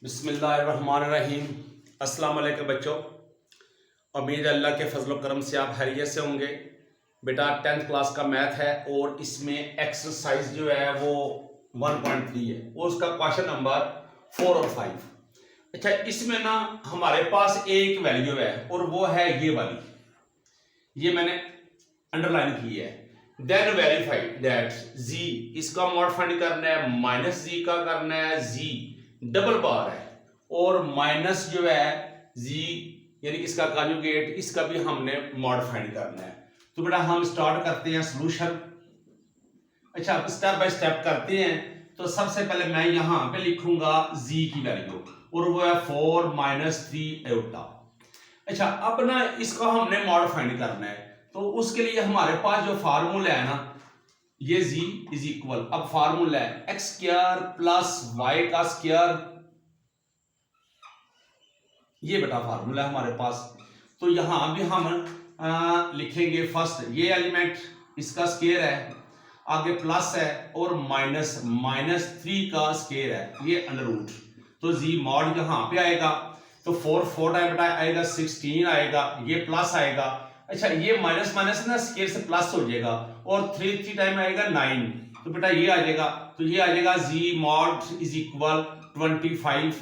बिस्मिल्लाहिर्रहमानिर्रहीम। अस्सलाम वालेकुम बच्चों, उम्मीद है अल्लाह के फजल करम से आप खैरियत से होंगे। बेटा 10th क्लास का मैथ है और इसमें एक्सरसाइज जो है वो 1.3 है और उसका क्वेश्चन नंबर 4 और 5। अच्छा, इसमें ना हमारे पास एक वैल्यू है और वो है ये वाली, ये मैंने अंडरलाइन की है। देन वेरीफाई दैट जी, इसका मॉड फाइंड करना है, माइनस जी का करना है, जी डबल बार है और माइनस जो है जी यानी इसका कॉन्जुगेट, इसका भी हमने मॉड फाइंड करना है। तो बेटा हम स्टार्ट करते हैं सोल्यूशन। अच्छा, अब स्टेप बाय स्टेप करते हैं। तो सबसे पहले मैं यहां पे लिखूंगा जी की वैल्यू और वो है 4 - 3 आयोटा। अच्छा, अब ना इसका हमने मॉड फाइंड करना है, तो उसके लिए हमारे पास जो फार्मूला है ना, ये z इज इक्वल, अब फार्मूला है एक्स स्क्वायर प्लस वाई का स्क्वायर, ये बेटा फार्मूला है हमारे पास। तो यहां भी हम लिखेंगे फर्स्ट ये एलिमेंट, इसका स्क्वायर है, आगे प्लस है और -3 का स्क्वायर है, ये अंडर रूट। तो जी मॉड यहां पे आएगा, तो 4 टाइम बेटा आएगा 16 आएगा, ये प्लस आएगा। अच्छा, ये माइनस माइनस ना स्क्वायर से प्लस हो जाएगा और 3 टाइम आएगा 9, तो बेटा ये आ जाएगा। तो ये आ जाएगा जी मॉड इज इक्वल 25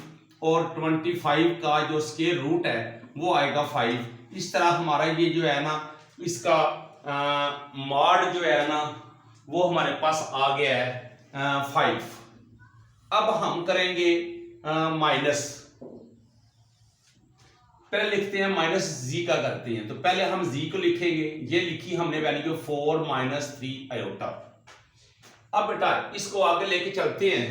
और 25 का जो स्क्वायर रूट है वो आएगा 5। इस तरह हमारा ये जो है ना, इसका मॉड जो है ना वो हमारे पास आ गया है 5। अब हम करेंगे माइनस, पहले लिखते हैं माइनस जी का करते हैं। तो पहले हम जी को लिखेंगे, ये लिखी हमने वैल्यू 4 - 3 आयोटा। अब बेटा इसको आगे लेके चलते हैं,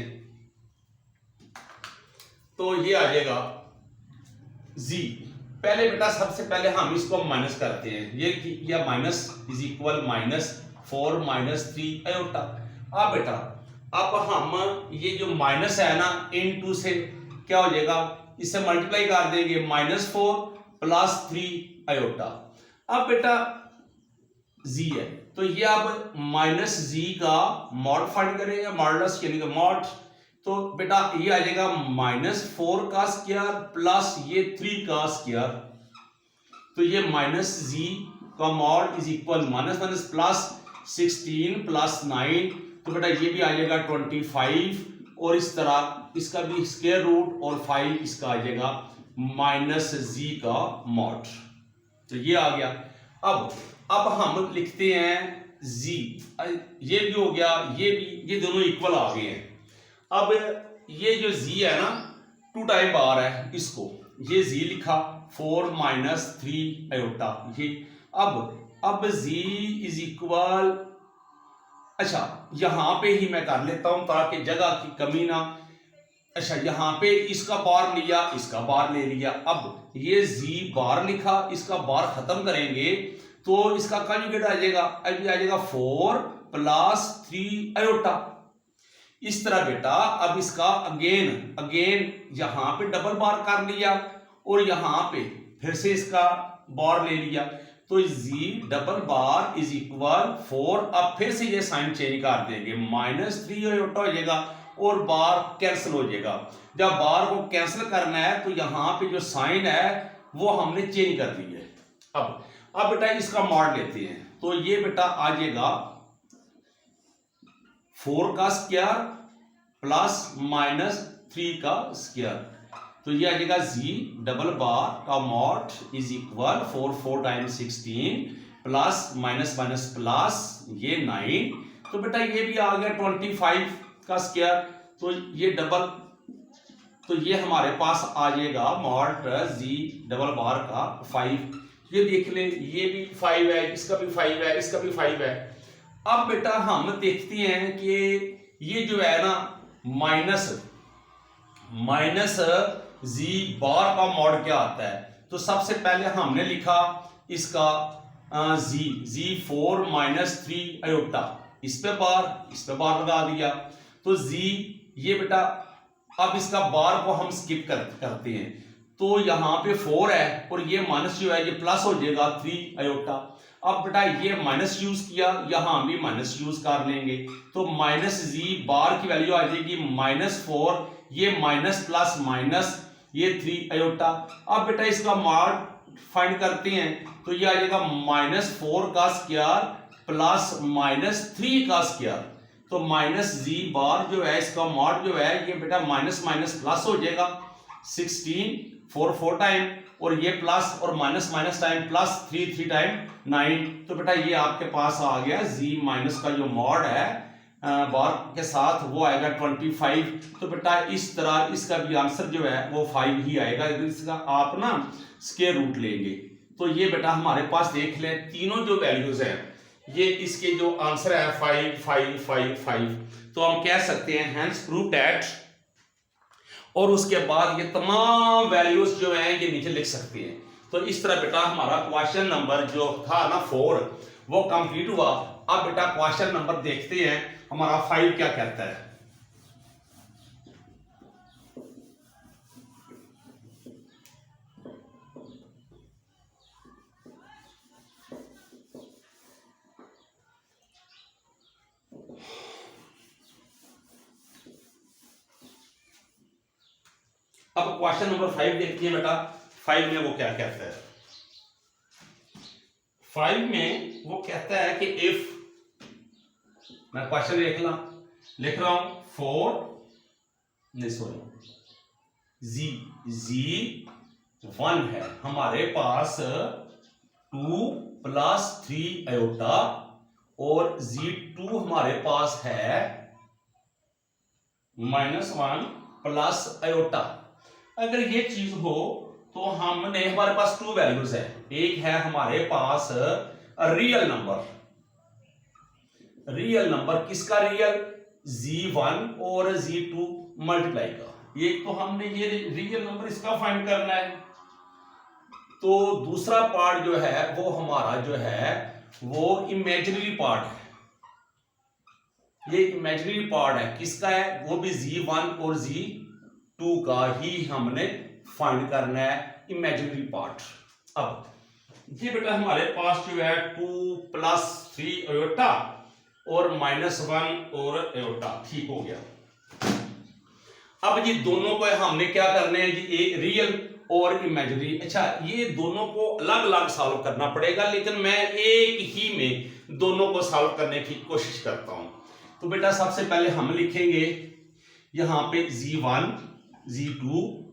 तो ये आ जाएगा जी। पहले बेटा सबसे पहले हम इसको माइनस करते हैं, ये किया माइनस इज इक्वल -4 - 3 आयोटा। अब बेटा अब हम ये जो माइनस है ना, इनटू से क्या हो जाएगा, इससे मल्टीप्लाई कर देंगे, -4 + 3 आयोटा। अब बेटा जी है, तो ये अब माइनस जी का मॉड फाइंड करेंगे, मॉडुलस यानी कि मॉड। तो बेटा ये आ जाएगा -4 का स्क्वायर प्लस ये 3 का स्क्वायर, तो ये माइनस जी का mod is equal minus plus 16 + 9, तो बेटा ये भी आ जाएगा 25 और इस तरह इसका भी स्क्वायर रूट और 5 इसका आ जाएगा -जी का मॉड। तो ये आ गया। अब हम लिखते हैं जी, ये भी हो गया, ये भी, ये दोनों इक्वल आ गए हैं। अब ये जो जी है ना 2 टाइम बार है, इसको ये जी लिखा 4 - 3 आयोटा ये। अब जी इज इक्वल, अच्छा यहां पे ही मैं कर लेता हूं ताकि जगह की कमी ना। अच्छा, यहां पे इसका बार लिया, इसका बार ले लिया, अब ये जी बार लिखा, इसका बार खत्म करेंगे तो इसका कॉन्जुगेट आ जाएगा, अभी आ जाएगा 4 + 3 आयोटा। इस तरह बेटा अब इसका अगेन यहां पे डबल बार कर लिया और यहां पे फिर से इसका बार ले लिया, तो जी डबल बार इज इक्वल 4। अब फिर से ये साइन चेंज कर देंगे, -3 आयोटा हो जाएगा और बार कैंसिल हो जाएगा। जब बार को कैंसिल करना है तो यहां पे जो साइन है वो हमने चेंज कर दी है। अब बेटा इसका मॉड लेते हैं, तो ये बेटा आ जाएगा 4 का स्क्वायर प्लस -3 का स्क्वायर, तो ये आ जाएगा जी डबल बार का mod is equal 4 times 16 plus minus plus ये 9, तो बेटा ये भी आ गया 25 का स्क्वायर, तो ये डबल, तो ये हमारे पास आ जाएगा मॉड जी डबल बार का 5। ये देख ले, ये भी 5 है, इसका भी 5 है, इसका भी 5 है। अब बेटा हम देखते हैं कि ये जो है ना माइनस जी बार का मॉड क्या आता है। तो सबसे पहले हमने लिखा इसका जी 4 - 3 आयोटा, इस पे बार लगा दिया, तो जी ये बेटा अब इसका बार को हम स्किप करते हैं, तो यहां पे 4 है और ये माइनस जो है ये प्लस हो जाएगा 3 आयोटा। अब बेटा ये माइनस यूज किया, यहां भी माइनस यूज कर लेंगे, तो -जी बार की वैल्यू आ जाएगी -4 ये माइनस प्लस माइनस ये 3 आयोटा। अब बेटा इसका मॉड फाइंड करते हैं तो ये आ जाएगा -4 का स्क्वायर प्लस -3 का स्क्वायर। तो माइनस जी बार जो है इसका मॉड जो है ये बेटा माइनस माइनस प्लस हो जाएगा 16 4 टाइम, और ये प्लस और minus minus time plus 3 time 9। तो बेटा ये आपके पास आ गया जी माइनस का जो मॉड है बार के साथ वो आएगा 25। तो बेटा इस तरह इसका भी आंसर जो है वो 5 ही आएगा। इसका आप ना स्क्वायर रूट लेंगे तो ये बेटा हमारे पास देख लें तीनों जो वैल्यूज हैं ये इसके जो आंसर है 5 5 5 5। तो हम कह सकते हैं हेंस प्रूव दैट, और उसके बाद ये तमाम वैल्यूज जो हैं ये नीचे लिख सकते हैं। तो इस तरह बेटा हमारा क्वेश्चन नंबर जो था ना 4 वो कंप्लीट हुआ। अब बेटा क्वेश्चन नंबर देखते हैं हमारा 5 क्या कहता है। अब क्वेश्चन नंबर 5 देखिए बेटा 5 में वो क्या कहता है। 5 में वो कहता है कि इफ, मैं क्वेश्चन लिख रहा हूं 4 नहीं सॉरी जी 1 है, हमारे पास 2 प्लस 3 आयोटा, और जी2 हमारे पास है -1 प्लस आयोटा। अगर ये चीज हो तो हमने हमारे पास 2 वैल्यूज है। एक है हमारे पास रियल नंबर किसका रियल, जी1 और जी2 मल्टीप्लाई का। एक तो हमने ये रियल नंबर इसका फाइंड करना है, तो दूसरा पार्ट जो है वो हमारा जो है वो इमेजिनरी पार्ट है। ये इमेजिनरी पार्ट है किसका है, वो भी जी1 और जी2 का ही हमने फाइंड करना है, इमेजिनरी पार्ट। अब ये बेटा हमारे पास जो है 2 प्लस 3 आयोटा और -1 और आयोटा, ठीक हो गया। अब ये दोनों को हमने क्या करना है जी, एक रियल और इमेजिनरी। अच्छा ये दोनों को अलग अलग सॉल्व करना पड़ेगा, लेकिन मैं एक ही में दोनों को सॉल्व करने की कोशिश करता हूं। तो बेटा सबसे पहले हम लिखेंगे यहां पे G1 G2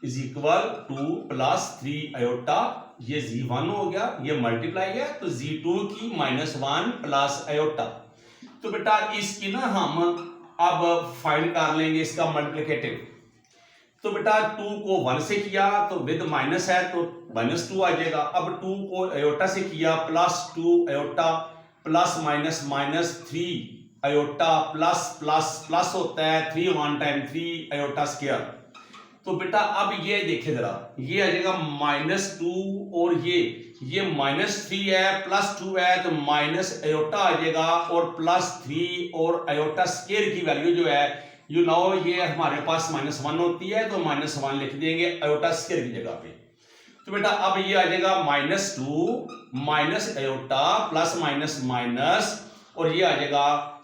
is equal 2 plus 3 iota, ये जी1 हो गया, ये मल्टीप्लाई है तो जी2 की -1 प्लस आयोटा। तो बेटा इसकी ना हम अब फाइंड कर लेंगे इसका मल्टीप्लिकेटिव। तो बेटा 2 को 1 से किया तो विद माइनस है तो -2 आ जाएगा। अब 2 को आयोटा से किया +2 iota plus minus -3 iota plus plus plus होता है 3 1 टाइम 3 आयोटा स्क्वायर। तो बेटा अब ये देखे जरा, ये आ जाएगा -2 और ये -3 है +2 है तो माइनस आयोटा आ जाएगा, और +3 और आयोटा स्क्वायर की वैल्यू जो है यू नो ये हमारे पास -1 होती है तो -1 लिख देंगे आयोटा स्क्वायर की जगह पे। तो बेटा अब ये आ जाएगा -2 minus iota plus minus minus, और ये आ जाएगा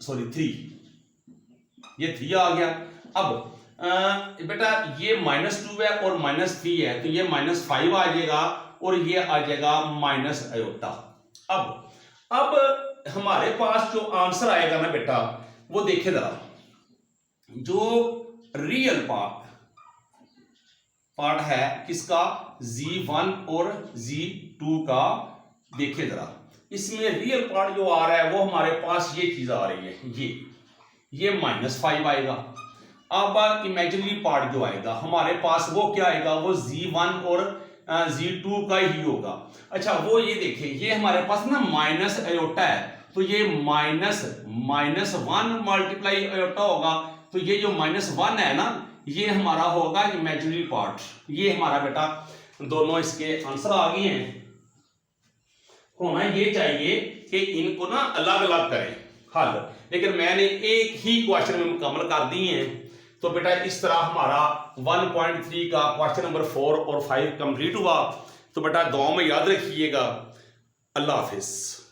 सॉरी 3, ये 3 आ गया। अब बेटा ये -2 है और -3 है तो ये -5 आ जाएगा, और ये आ जाएगा माइनस आयोटा। अब हमारे पास जो आंसर आएगा ना बेटा वो देखे जरा, जो रियल पार्ट है किसका, जी1 और जी2 का, देखे जरा इसमें रियल पार्ट जो आ रहा है वो हमारे पास ये चीज आ रही है, ये -5 आएगा। अब इमेजिनरी पार्ट जो आएगा हमारे पास वो क्या आएगा, वो जी1 और जी2 का ही होगा। अच्छा वो ये देखिए ये हमारे पास ना माइनस आयोटा है तो ये -1 मल्टीप्लाई आयोटा होगा, तो ये जो -1 है ना ये हमारा होगा इमेजिनरी पार्ट। ये हमारा बेटा दोनों इसके आंसर आ गए हैं। होना ये चाहिए कि इनको ना अलग अलग करें हल, लेकिन मैंने एक ही क्वेश्चन में मुकम्मल कर दिए हैं। तो बेटा इस तरह हमारा 1.3 का क्वेश्चन नंबर 4 और 5 कंप्लीट हुआ। तो बेटा दुआ में याद रखिएगा। अल्लाह हाफिज।